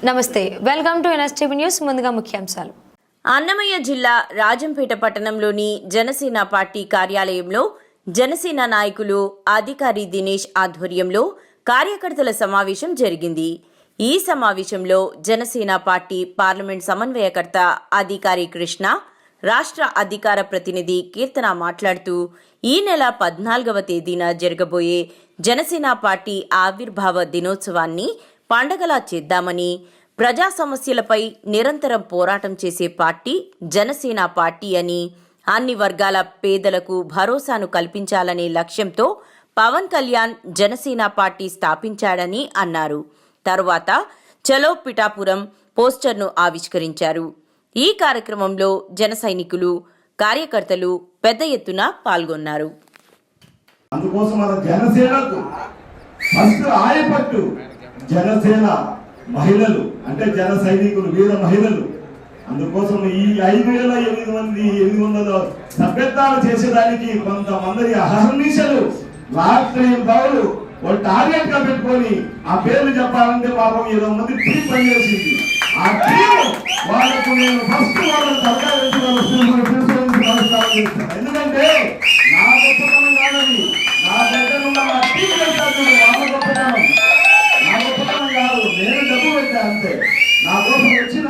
నమస్తే, welcome to NSTV news. ముందుగా ముఖ్యాంశాలు. అన్నమయ్య జిల్లా రాజంపేట పట్టణంలోని జనసేన పార్టీ కార్యాలయంలో జనసేన నాయకులు అధికారి దినేష్ ఆధ్వర్యంలో కార్యకర్తల సమావేశం జరిగింది. ఈ సమావేశంలో జనసేన పార్టీ పార్లమెంట్ సమన్వయకర్త అధికారి కృష్ణ, రాష్ట్ర అధికార ప్రతినిధి కీర్తన మాట్లాడుతూ ఈ నెల 14వ తేదీన జరగబోయే జనసేన పార్టీ ఆవిర్భావ దినోత్సవాన్ని పండగలా చేద్దామని, ప్రజా సమస్యలపై నిరంతరం పోరాటం చేసే పార్టీ జనసేన పార్టీ అని, అన్ని వర్గాల పేదలకు భరోసాను కల్పించాలనే లక్ష్యంతో పవన్ కళ్యాణ్ జనసేన పార్టీ స్థాపించాడని అన్నారు. తరువాత చలో పిఠాపురం పోస్టర్ను ఆవిష్కరించారు. ఈ కార్యక్రమంలో జన సైనికులు, కార్యకర్తలు పెద్ద ఎత్తున పాల్గొన్నారు. అందుకోసం మన జనసేనకు ఫస్ట్ ఆయపట్టు జనసేన మహిళలు అంటే జన సైనికులు, వీర మహిళలు. అందుకోసం ఈ 5,800 సభ్యత్వాలు చేసేదానికి కొంతమంది అహర్నిశలు రాత్రి పౌరులు వాళ్ళు టార్గెట్ గా పెట్టుకొని ఆ పేర్లు చెప్పాలంటే పాపం 20 మంది టీం పనిచేసింది. ఆ టీం వాళ్ళకు నేను ఫస్ట్ వాళ్ళని తరగతి ఎందుకంటే నా గొప్పతనం కాదని, నా దగ్గర ఉన్న మా టీం చేస్తాను. వాళ్ళ గొప్పతనం నా గొప్పతనం కాదు, నేను డబ్బు పెట్టా అంతే. నా కోసం వచ్చిన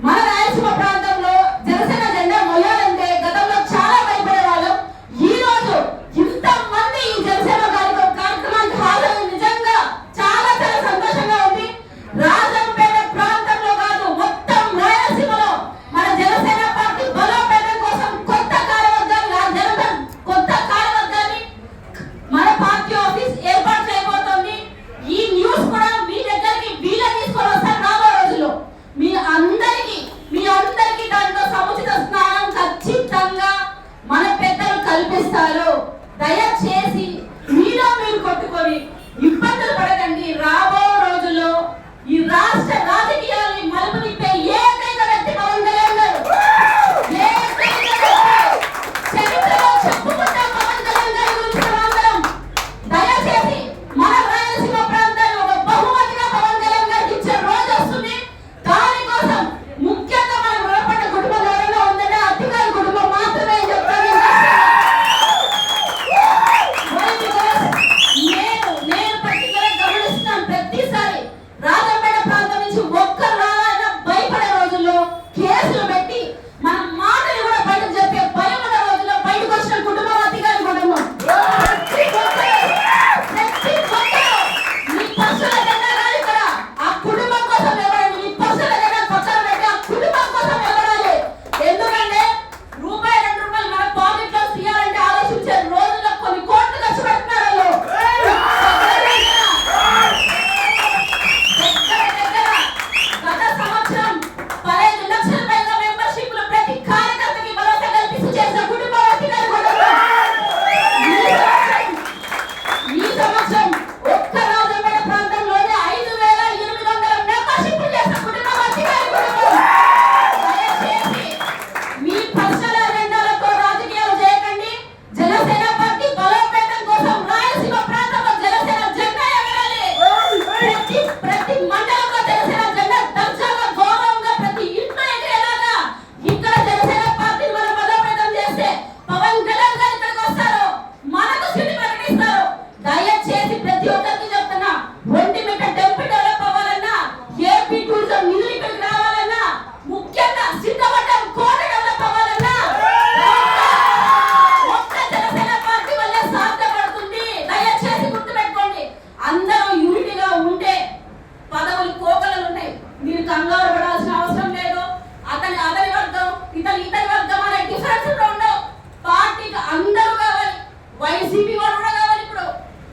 మన రాయలసీమ ప్రాంతంలో జనసేన జెండా మొయ్యాలంటే గతంలో చాలా భయపడే వాళ్ళం. ఈ రోజు ఇంతమంది ఈ జనసేన కార్యక్రమానికి హాజరు నిజంగా చాలా చాలా సంతోషంగా ఉంది. రాజంపేట ప్రాంతంలో కాదు, మొత్తం రాయలసీమలో మన జనసేన పార్టీ బలోపేతం కోసం కొత్త కార్యవర్గాన్ని మన పార్టీ ఆఫీస్ ఏర్పాటు చేయబోతోంది. ఈ న్యూస్ కూడా మీ దగ్గరికి వీళ్ళ తీసుకొని వస్తారు రాబో రోజుల్లో. మీ అందరికీ దాంట్లో సముచిత స్నానం ఖచ్చితంగా మన పెద్దలు కల్పిస్తారు. దయచేసి మీరు కొట్టుకొని ఇబ్బందులు పడకండి. రాబో రోజుల్లో ఈ రాష్ట్ర రాజకీయాల్ని మలుపు తిప్పే ఏకైక వ్యక్తి పవన్ కళ్యాణ్ గారు. చరిత్రలో చెప్పుకుంటా పవన్ కళ్యాణ్ గారి గురించి అందరం. దయచేసి మన రాయలసీమ ప్రాంతాన్ని ఒక బహుమతిగా పవన్ కళ్యాణ్ గారికి ఇచ్చే రోజు వస్తుంది. దానికోసం ముఖ్యంగా మన రుణపడ్డ కుటుంబం ఎవరైనా ఉందంటే అధికారి కుటుంబం మాత్రమే చెప్తాను. నేను పర్టికులర్ గమనిస్తున్నాను. ప్రతిసారి రాజంపేట ప్రాంతం నుంచి ఒక్కరు రావాలన్నా భయపడే రోజుల్లో కేసులు పెట్టి మన మాటలు కూడా బయటకు చెప్పే భయం ఉన్న రోజుల్లో బయటకు వచ్చిన కుటుంబం అధికారి కుటుంబం. ప్రతి ఒక్కరు మీ పశువుల జెండా కాదు ఇక్కడ. ఆ కుటుంబం కోసం నిలబడండి. మీ పశువుల జెండా పక్కన పెట్టి ఆ కుటుంబం కోసం నిలబడాలి. ఎందుకంటే రూపాయి 2 రూపాయలు మన పాకెట్ లో తీయాలంటే ఆలోచించే రోజుల్లో కొన్ని కోట్లు ఖర్చు పెడుతున్నారు వాళ్ళు. గత సంవత్సరం 15 లక్షల పైగా మెంబర్షిప్లు ప్రతి కార్యకర్తకి భరోసా కల్పిస్తూ చేసిన కుటుంబం అధికారి కుటుంబం. ఈ సంవత్సరం ఒక్క రాజంపేట ప్రాంతంలోనే 5,800 మెంబర్షిప్లు చేసిన కుటుంబం అధికారి కుటుంబం. దయచేసి మీ పర్సనల్ అజెండాలతో రాజకీయాలు చేయకండి. జనసేన పార్టీ బలోపేతం కోసం రాయలసీమ ప్రాంతంలో జనసేన జెండా ఎగరాలి. ప్రతి మండలంలో జనసేన జెండా దర్జాగా గౌరవంగా ప్రతి ఇంట్లో ఎగిరేలాగా ఇక్కడ జనసేన పార్టీని మనం బలోపేతం చేస్తే పవన్ కళ్యాణ్ గారు ఇక్కడికి వస్తారు, మనకు సిటీ ప్రకటిస్తారు. దయచేసి ప్రతి ఒక్కరికి చెప్తున్నా, ఒంటిమిట్ట టెంపుల్ డెవలప్ అవ్వాలన్నా, ఏపీ టూరిజం నిధులు ఇక్కడికి రావాలన్నా, ముఖ్యంగా సిద్ధపడ్డం కోట డెవలప్ అవ్వాలన్నా ఒక్క జనసేన పార్టీ వల్లే సాధ్యపడుతుంది. దయచేసి గుర్తుపెట్టుకోండి. అందరూ యూనిటీగా ఉంటే పదవులు కోకలు ఉంటాయి. మీరు కంగారు పడాల్సిన అవసరం లేదు. అతని వర్గం, ఇతని వర్గం అనే డిఫరెన్స్ ఉండవు. పార్టీకి అందరూ కావాలి, వైసీపీ వాళ్ళు కూడా కావాలి ఇప్పుడు.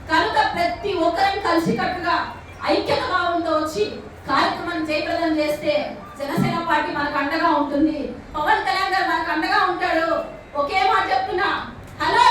కనుక ప్రతి ఒక్కరిని కలిసికట్టుగా ఐక్యత భావంతో వచ్చి కార్యక్రమాన్ని జయప్రదం చేస్తే జనసేన పార్టీ మనకు అండగా ఉంటుంది. పవన్ కళ్యాణ్ గారు మనకు అండగా ఉంటాడు. ఒకే మాట చెప్తున్నా, హలో